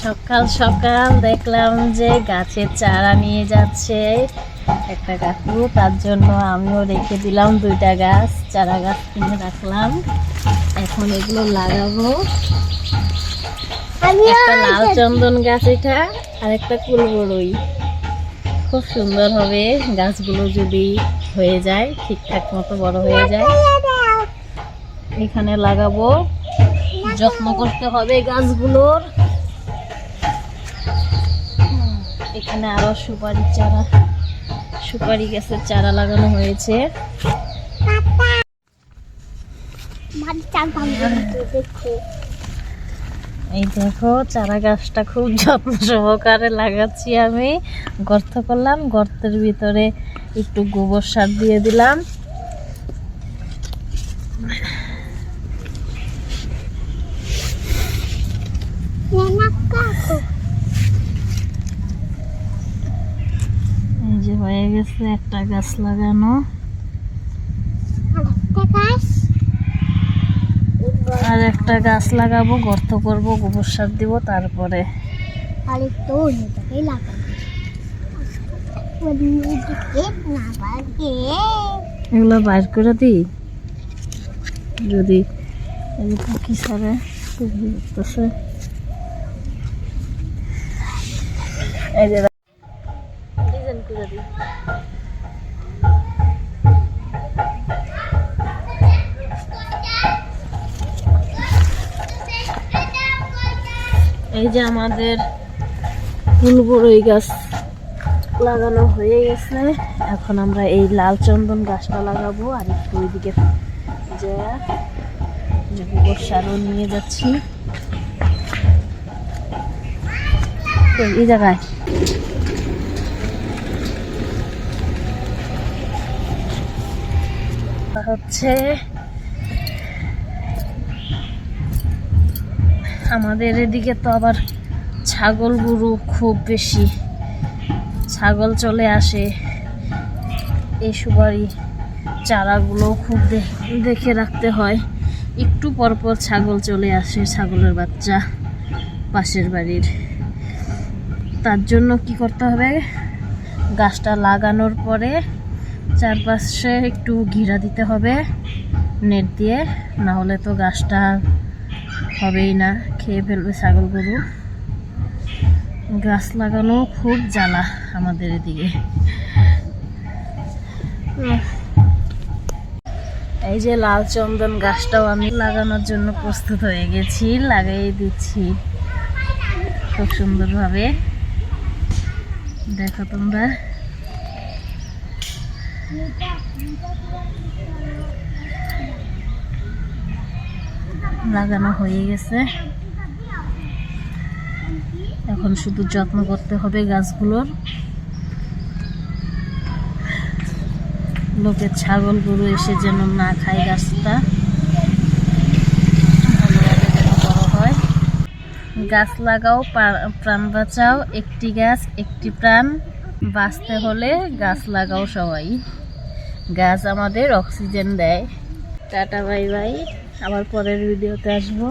সকাল সকাল দেখলাম যে গাছের চারা নিয়ে যাচ্ছে একটা কাকু, তার জন্য আমিও রেখে দিলাম দুইটা গাছ, চারা গাছ কিনে রাখলাম। এখন এগুলো লাগাবো। একটা লাল চন্দন গাছ এটা, আর একটা কুলবড়ই। খুব সুন্দর হবে গাছগুলো যদি হয়ে যায়, ঠিকঠাক মতো বড় হয়ে যায়। এখানে লাগাবো, যত্ন করতে হবে গাছগুলোর। এখানে আরো সুপারি গাছের চারা লাগানো হয়েছে। এই দেখো চারা গাছটা খুব যত্ন সহকারে লাগাচ্ছি আমি। গর্ত করলাম, গর্তের ভিতরে একটু গোবর সার দিয়ে দিলাম। এই যে হয়ে গেছে একটা গাছ লাগানো, আর একটা গাছ লাগাবো, গর্ত করব, গোবর সার দিব, তারপরে এগুলো বাইর করে দিই। যদি পাখি ছাড়ে এই যে ডিজাইন করে দিই। এই যে আমাদের ফুলবড়ই গাছ লাগানো হয়ে গেছে। এখন আমরা এই লাল চন্দন গাছটা লাগাবো, আর একটু ওইদিকে যে গোবর সারও নিয়ে যাচ্ছি এই জায়গায়। হচ্ছে আমাদের এদিকে তো আবার ছাগল গরু খুব বেশি, ছাগল চলে আসে। এই সুপারি চারাগুলো খুব দেখে রাখতে হয়, একটু পরপর ছাগল চলে আসে, ছাগলের বাচ্চা পাশের বাড়ির। তার জন্য কি করতে হবে, গাছটা লাগানোর পরে চারপাশে একটু ঘিরা দিতে হবে নেট দিয়ে, না হলে তো গাছটা হবেই না, খেয়ে ফেলবে ছাগল গরু। গাছ লাগানো খুব জ্বালা আমাদের এদিকে। এই যে লাল চন্দন গাছটাও আমি লাগানোর জন্য প্রস্তুত হয়ে গেছি, লাগিয়ে দিচ্ছি খুব সুন্দরভাবে। দেখো তোমরা, লাগানো হয়ে গেছে। এখন শুধু যত্ন করতে হবে গাছগুলোর। লোকের ছাগল গরু এসে যেন না খায় গাছটা, ভালোভাবে যেন বড় হয়। গাছ লাগাও, প্রাণ বাঁচাও, একটি গাছ একটি প্রাণ। বাঁচতে হলে গাছ লাগাও সবাই। গাছ আমাদের অক্সিজেন দেয়। টাটা বাই বাই, আবার পরের ভিডিওতে আসবো।